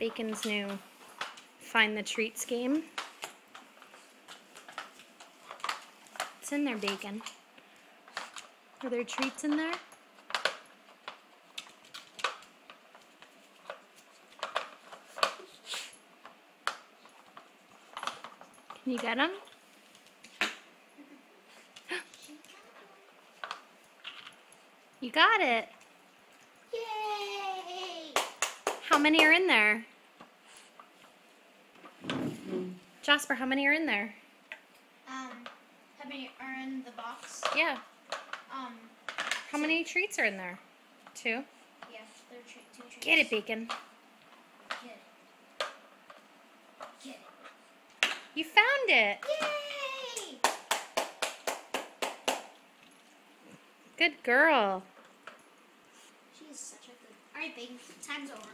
Bacon's new Find the Treats game. What's in there, Bacon? Are there treats in there? Can you get them? You got it. Yay! How many are in there? Jasper, how many are in there? How many are in the box? Yeah. How many treats are in there? 2? Yeah, there are 2 treats. Get it, Bacon. Get it. Get it. You found it. Yay! Good girl. She is such a good... Alright, Bacon, time's over.